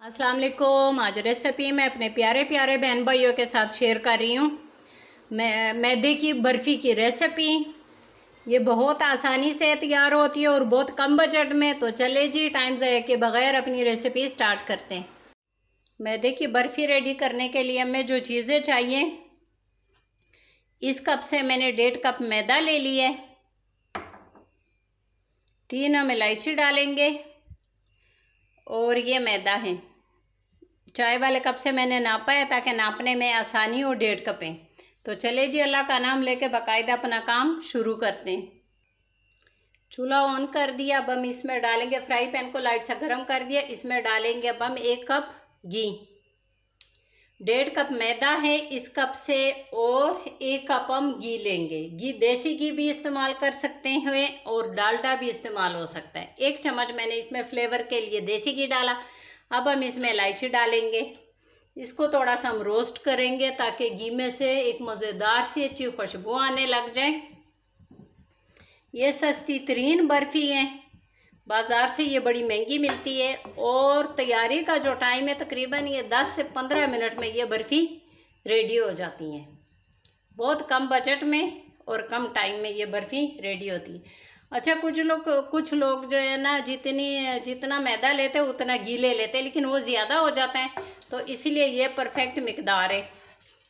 अस्सलाम वालेकुम। आज रेसिपी मैं अपने प्यारे प्यारे बहन भाइयों के साथ शेयर कर रही हूँ। मैदे की बर्फ़ी की रेसिपी। ये बहुत आसानी से तैयार होती है और बहुत कम बजट में। तो चले जी, टाइम ज़ाया के बग़ैर अपनी रेसिपी स्टार्ट करते हैं। मैदे की बर्फ़ी रेडी करने के लिए हमें जो चीज़ें चाहिए, इस कप से मैंने 1.5 कप मैदा ले लिया है। 3 हम इलायची डालेंगे और ये मैदा है। चाय वाले कप से मैंने नापा है ताकि नापने में आसानी हो। 1.5 कप है। तो चले जी, अल्लाह का नाम लेके बाकायदा अपना काम शुरू करते हैं। चूल्हा ऑन कर दिया। अब हम इसमें डालेंगे, फ्राई पैन को लाइट सा गर्म कर दिया। इसमें डालेंगे अब हम 1 कप घी। 1.5 कप मैदा है इस कप से, और 1 कप हम घी लेंगे। घी देसी घी भी इस्तेमाल कर सकते हैं और डालडा भी इस्तेमाल हो सकता है। 1 चम्मच मैंने इसमें फ्लेवर के लिए देसी घी डाला। अब हम इसमें इलायची डालेंगे। इसको थोड़ा सा हम रोस्ट करेंगे ताकि घी में से एक मज़ेदार सी अच्छी खुशबू आने लग जाए। ये सस्ती तरीन बर्फ़ी है, बाज़ार से ये बड़ी महंगी मिलती है। और तैयारी का जो टाइम है, तकरीबन ये 10 से 15 मिनट में ये बर्फ़ी रेडी हो जाती है। बहुत कम बजट में और कम टाइम में ये बर्फ़ी रेडी होती है। अच्छा, कुछ लोग जो है ना, जितना मैदा लेते हैं उतना घी ले लेते हैं, लेकिन वो ज़्यादा हो जाता है। तो इसीलिए ये परफेक्ट मिकदार है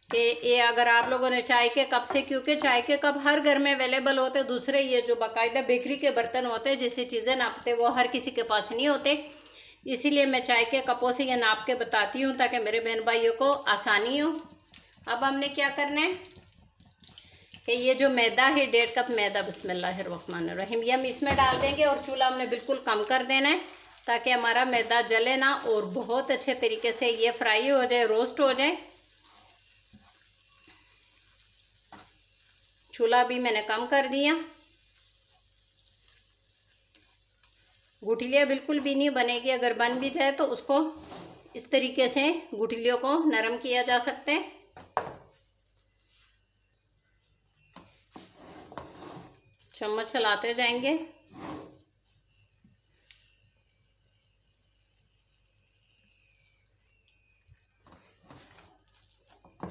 कि ये अगर आप लोगों ने चाय के कप से, क्योंकि चाय के कप हर घर में अवेलेबल होते हैं। दूसरे ये जो बाकायदा बेकरी के बर्तन होते हैं, जैसे चीज़ें नापते, वो हर किसी के पास नहीं होते। इसीलिए मैं चाय के कपों से ये नाप के बताती हूँ ताकि मेरे बहन भाइयों को आसानी हो। अब हमने क्या करना है कि ये जो मैदा है, 1.5 कप मैदा, बिस्मिल्लाहिर्रहमानिर्रहीम, ये हम इसमें डाल देंगे। और चूल्हा हमने बिल्कुल कम कर देना है ताकि हमारा मैदा जले ना और बहुत अच्छे तरीके से ये फ्राई हो जाए, रोस्ट हो जाए। चूल्हा भी मैंने कम कर दिया। गुठलियाँ बिल्कुल भी नहीं बनेगी। अगर बन भी जाए तो उसको इस तरीके से गुठलियों को नरम किया जा सकता है। चम्मच चलाते जाएंगे।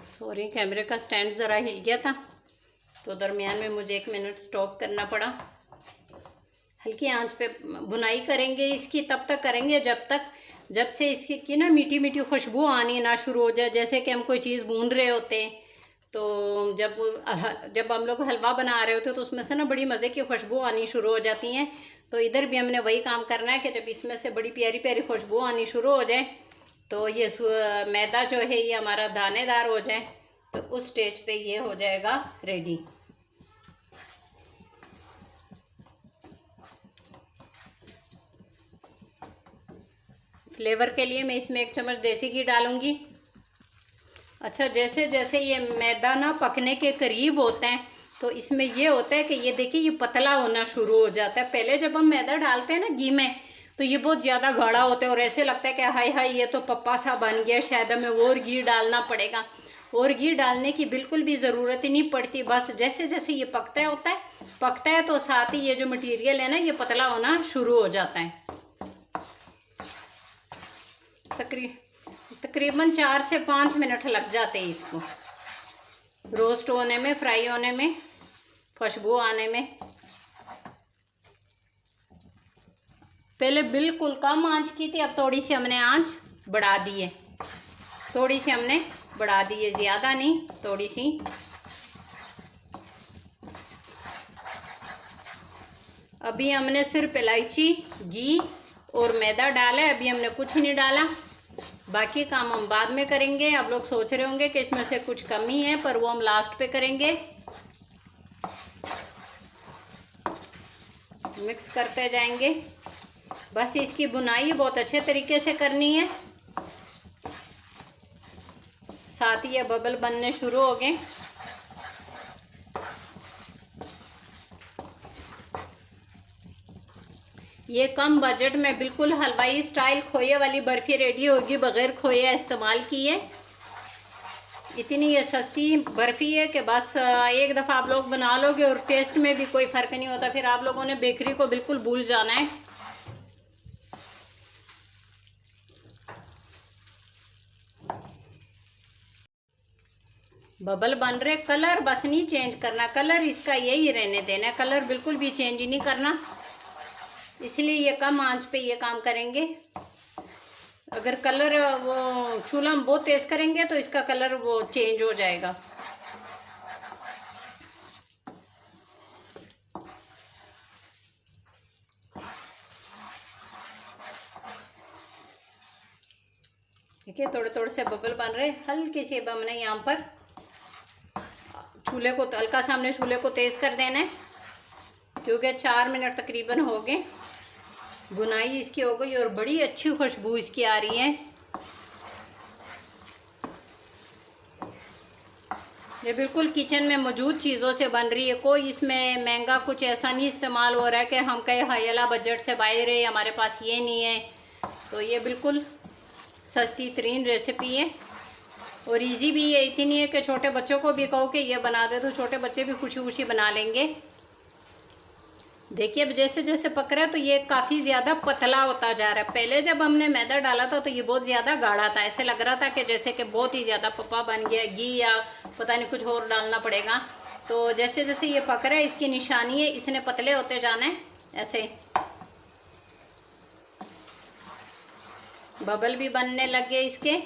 सॉरी, कैमरे का स्टैंड ज़रा हिल गया था तो दरमियान में मुझे 1 मिनट स्टॉप करना पड़ा। हल्की आंच पे भुनाई करेंगे इसकी, तब तक करेंगे जब से इसकी की ना मीठी मीठी खुशबू आनी ना शुरू हो जाए। जैसे कि हम कोई चीज़ भून रहे होते हैं, तो जब हम लोग हलवा बना रहे होते हैं तो उसमें से ना बड़ी मज़े की खुशबू आनी शुरू हो जाती हैं। तो इधर भी हमने वही काम करना है कि जब इसमें से बड़ी प्यारी प्यारी खुशबू आनी शुरू हो जाए, तो ये मैदा जो है ये हमारा दानेदार हो जाए, तो उस स्टेज पे ये हो जाएगा रेडी। फ्लेवर के लिए मैं इसमें 1 चम्मच देसी घी डालूंगी। अच्छा, जैसे जैसे ये मैदा ना पकने के करीब होता है, तो इसमें ये होता है कि ये देखिए ये पतला होना शुरू हो जाता है। पहले जब हम मैदा डालते हैं ना घी में, तो ये बहुत ज़्यादा गाढ़ा होता है और ऐसे लगता है कि हाय हाय ये तो पप्पा सा बन गया, शायद हमें और घी डालना पड़ेगा। और घी डालने की बिल्कुल भी ज़रूरत ही नहीं पड़ती। बस जैसे जैसे ये पकता है तो साथ ही ये जो मटीरियल है ना, ये पतला होना शुरू हो जाता है। तकरीबन 4 से 5 मिनट लग जाते हैं इसको रोस्ट होने में, फ्राई होने में, खुशबू आने में। पहले बिल्कुल कम आंच की थी, अब थोड़ी सी हमने आंच बढ़ा दी है। ज़्यादा नहीं, थोड़ी सी। अभी हमने सिर्फ इलायची, घी और मैदा डाला है। अभी हमने कुछ नहीं डाला। बाकी काम हम बाद में करेंगे। आप लोग सोच रहे होंगे कि इसमें से कुछ कमी है, पर वो हम लास्ट पे करेंगे। मिक्स करते जाएंगे। बस इसकी बुनाई बहुत अच्छे तरीके से करनी है। साथ ही ये बबल बनने शुरू हो गए। ये कम बजट में बिल्कुल हलवाई स्टाइल खोए वाली बर्फ़ी रेडी होगी बग़ैर खोया इस्तेमाल किए। इतनी ये सस्ती बर्फ़ी है कि बस एक दफ़ा आप लोग बना लोगे और टेस्ट में भी कोई फ़र्क नहीं होता। फिर आप लोगों ने बेकरी को बिल्कुल भूल जाना है। बबल बन रहे, कलर बस नहीं चेंज करना, कलर इसका यही रहने देना, कलर बिल्कुल भी चेंज नहीं करना, इसलिए ये कम आंच पे ये काम करेंगे। अगर कलर वो चूल्हा हम बहुत तेज़ करेंगे तो इसका कलर वो चेंज हो जाएगा। ठीक है, थोड़े थोड़े से बबल बन रहे। हल्की सी अब हमने यहाँ पर चूल्हे को हल्का सा हमने चूल्हे को तेज़ कर देना है, क्योंकि 4 मिनट तकरीबन हो गए, बुनाई इसकी हो गई और बड़ी अच्छी खुशबू इसकी आ रही है। ये बिल्कुल किचन में मौजूद चीज़ों से बन रही है, कोई इसमें महंगा कुछ ऐसा नहीं इस्तेमाल हो रहा है कि हम कहें हायला बजट से बाहर है, हमारे पास ये नहीं है। तो ये बिल्कुल सस्ती तरीन रेसिपी है और इजी भी है, इतनी है कि छोटे बच्चों को भी कहो कि ये बना दे तो छोटे बच्चे भी खुशी खुशी बना लेंगे। देखिए अब जैसे जैसे पक रहा है तो ये काफ़ी ज़्यादा पतला होता जा रहा है। पहले जब हमने मैदा डाला था तो ये बहुत ज़्यादा गाढ़ा था, ऐसे लग रहा था कि जैसे कि बहुत ही ज़्यादा पप्पा बन गया, घी या पता नहीं कुछ और डालना पड़ेगा। तो जैसे जैसे ये पक रहा है इसकी निशानी है इसने पतले होते जाना है, ऐसे बबल भी बनने लग गए इसके।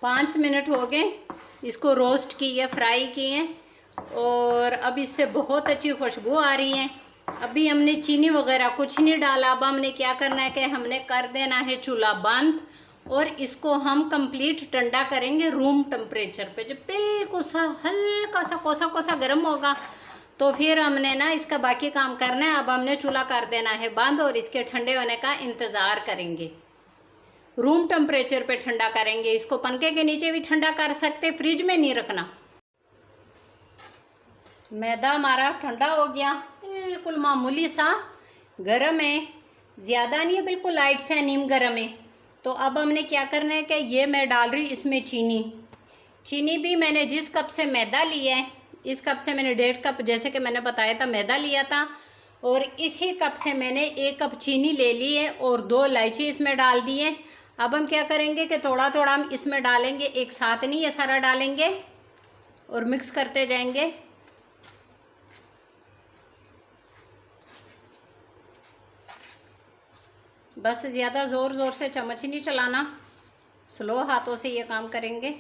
पाँच मिनट हो गए इसको रोस्ट किए, फ्राई किए और अब इससे बहुत अच्छी खुशबू आ रही है। अभी हमने चीनी वगैरह कुछ नहीं डाला। अब हमने क्या करना है कि हमने कर देना है चूल्हा बंद और इसको हम कंप्लीट ठंडा करेंगे रूम टेम्परेचर पे। जब बिल्कुल सा हल्का सा कोसा कोसा गर्म होगा तो फिर हमने ना इसका बाकी काम करना है। अब हमने चूल्हा कर देना है बंद और इसके ठंडे होने का इंतज़ार करेंगे। रूम टेम्परेचर पे ठंडा करेंगे इसको, पंखे के नीचे भी ठंडा कर सकते, फ्रिज में नहीं रखना। मैदा हमारा ठंडा हो गया, बिल्कुल मामूली सा गरम है, ज़्यादा नहीं है, बिल्कुल लाइट सा नीम गरम है। तो अब हमने क्या करना है कि ये मैं डाल रही इसमें चीनी भी मैंने जिस कप से मैदा लिया है इस कप से मैंने 1.5 कप जैसे कि मैंने बताया था मैदा लिया था और इसी कप से मैंने 1 कप चीनी ले ली है और 2 इलायची इसमें डाल दी है। अब हम क्या करेंगे कि थोड़ा थोड़ा हम इसमें डालेंगे, एक साथ नहीं ये सारा डालेंगे और मिक्स करते जाएंगे। बस ज़्यादा ज़ोर ज़ोर से चम्मच ही नहीं चलाना, स्लो हाथों से ये काम करेंगे।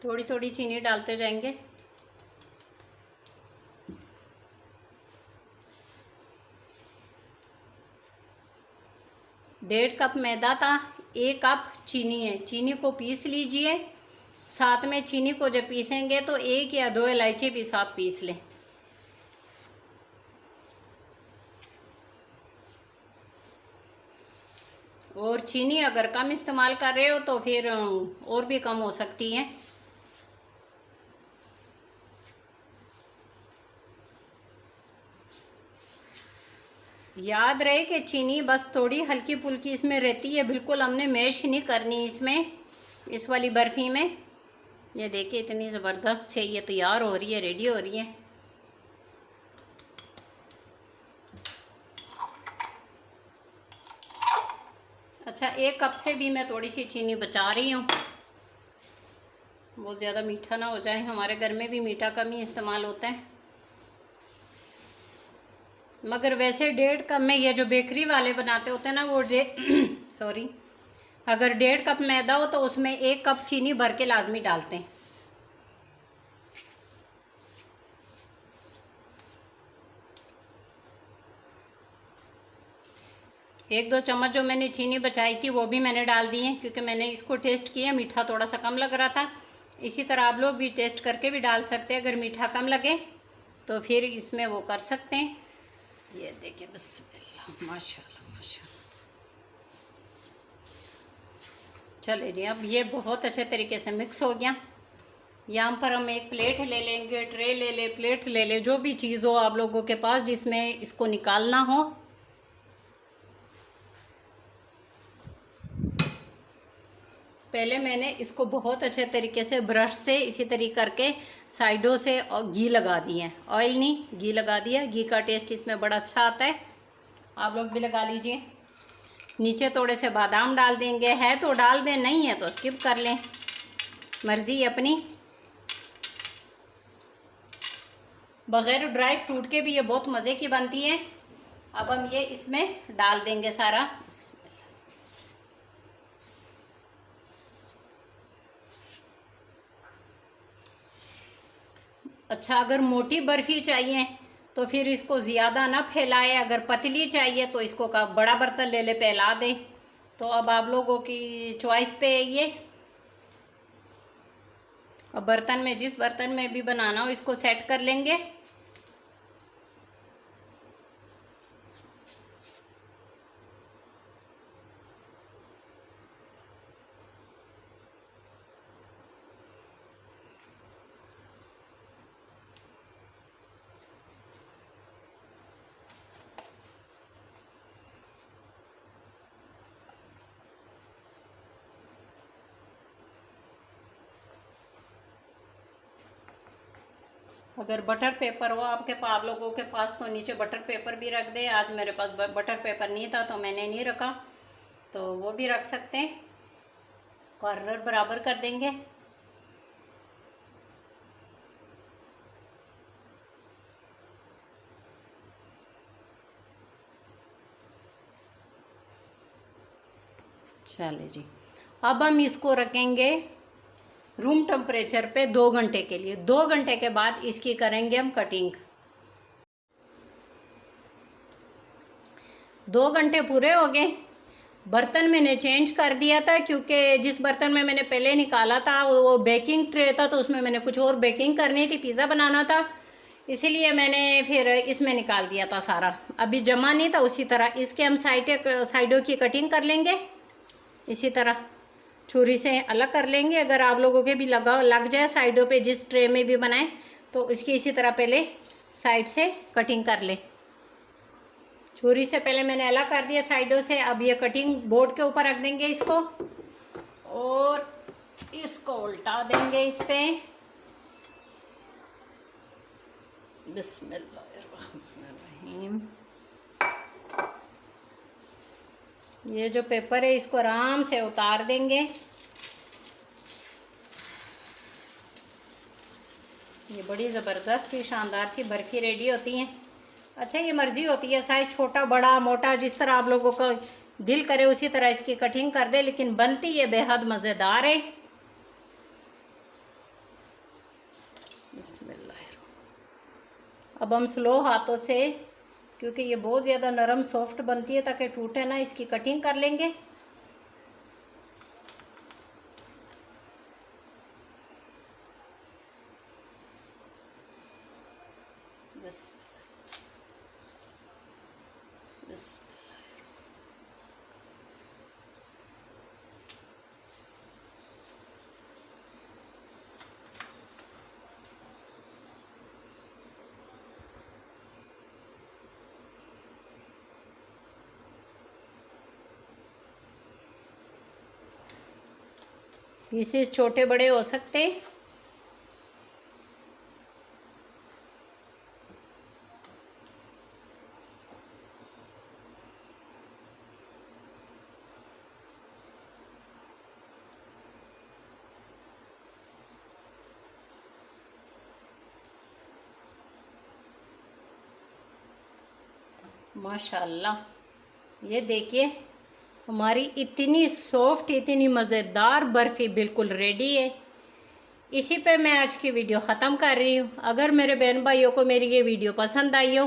थोड़ी थोड़ी चीनी डालते जाएंगे। डेढ़ कप मैदा था, 1 कप चीनी है, चीनी को पीस लीजिए। साथ में चीनी को जब पीसेंगे तो 1 या 2 इलायची भी साथ पीस लें। और चीनी अगर कम इस्तेमाल कर रहे हो तो फिर और भी कम हो सकती है। याद रहे कि चीनी बस थोड़ी हल्की फुल्की इसमें रहती है, बिल्कुल हमने मैश नहीं करनी इसमें, इस वाली बर्फ़ी में। ये देखिए इतनी ज़बरदस्त से ये तैयार हो रही है, रेडी हो रही है। अच्छा, 1 कप से भी मैं थोड़ी सी चीनी बचा रही हूँ, बहुत ज़्यादा मीठा ना हो जाए, हमारे घर में भी मीठा कम ही इस्तेमाल होता है। मगर वैसे 1.5 कप में ये जो बेकरी वाले बनाते होते हैं ना वो सॉरी, अगर 1.5 कप मैदा हो तो उसमें 1 कप चीनी भर के लाजमी डालते हैं। 1-2 चम्मच जो मैंने चीनी बचाई थी वो भी मैंने डाल दी है, क्योंकि मैंने इसको टेस्ट किया, मीठा थोड़ा सा कम लग रहा था। इसी तरह आप लोग भी टेस्ट करके भी डाल सकते हैं, अगर मीठा कम लगे तो फिर इसमें वो कर सकते हैं। ये देखिए, बिस्मिल्लाह, माशाल्लाह माशाल्लाह। चले जी, अब ये बहुत अच्छे तरीके से मिक्स हो गया। यहाँ पर हम एक प्लेट ले लेंगे, ट्रे ले ले, प्लेट ले ले, जो भी चीज़ हो आप लोगों के पास जिसमें इसको निकालना हो। पहले मैंने इसको बहुत अच्छे तरीके से ब्रश से इसी तरीके करके साइडों से और घी लगा दिए, ऑयल नहीं, घी लगा दिया। घी का टेस्ट इसमें बड़ा अच्छा आता है, आप लोग भी लगा लीजिए। नीचे थोड़े से बादाम डाल देंगे, है तो डाल दें, नहीं है तो स्किप कर लें, मर्ज़ी अपनी। बग़ैर ड्राई फ्रूट के भी ये बहुत मज़े की बनती है। अब हम ये इसमें डाल देंगे सारा। अच्छा, अगर मोटी बर्फ़ी चाहिए तो फिर इसको ज़्यादा ना फैलाए, अगर पतली चाहिए तो इसको का बड़ा बर्तन ले ले, फैला दें। तो अब आप लोगों की चॉइस पे है ये। अब बर्तन में, जिस बर्तन में भी बनाना हो, इसको सेट कर लेंगे। अगर बटर पेपर हो आपके पास, आप लोगों के पास, तो नीचे बटर पेपर भी रख दे। आज मेरे पास बटर पेपर नहीं था तो मैंने नहीं रखा, तो वो भी रख सकते हैं। कॉर्नर बराबर कर देंगे। चले जी, अब हम इसको रखेंगे रूम टेम्परेचर पे 2 घंटे के लिए। 2 घंटे के बाद इसकी करेंगे हम कटिंग। 2 घंटे पूरे हो गए। बर्तन मैंने चेंज कर दिया था, क्योंकि जिस बर्तन में मैंने पहले निकाला था वो बेकिंग ट्रे था, तो उसमें मैंने कुछ और बेकिंग करनी थी, पिज़्ज़ा बनाना था, इसीलिए मैंने फिर इसमें निकाल दिया था सारा। अभी जमा नहीं था। उसी तरह इसके हम साइडों की कटिंग कर लेंगे। इसी तरह छुरी से अलग कर लेंगे। अगर आप लोगों के भी लग जाए साइडों पे, जिस ट्रे में भी बनाएं, तो इसकी इसी तरह पहले साइड से कटिंग कर ले। छुरी से पहले मैंने अलग कर दिया साइडों से। अब ये कटिंग बोर्ड के ऊपर रख देंगे इसको, और इसको उल्टा देंगे इस पे। बिस्मिल्लाहिर्रहमानिर्रहीम। ये जो पेपर है इसको आराम से उतार देंगे। ये बड़ी ज़बरदस्त सी शानदार सी बर्फ़ी रेडी होती हैं। अच्छा, ये मर्ज़ी होती है, साइज़ छोटा बड़ा मोटा जिस तरह आप लोगों का दिल करे उसी तरह इसकी कटिंग कर दे, लेकिन बनती ये बेहद मज़ेदार है। बिस्मिल्लाह। अब हम स्लो हाथों से, क्योंकि ये बहुत ज़्यादा नरम सॉफ्ट बनती है, ताकि टूटे ना, इसकी कटिंग कर लेंगे। बस बस पीसेस छोटे बड़े हो सकते हैं। माशाल्लाह, ये देखिए हमारी इतनी सॉफ्ट, इतनी मज़ेदार बर्फ़ी बिल्कुल रेडी है। इसी पे मैं आज की वीडियो ख़त्म कर रही हूँ। अगर मेरे बहन भाइयों को मेरी ये वीडियो पसंद आई हो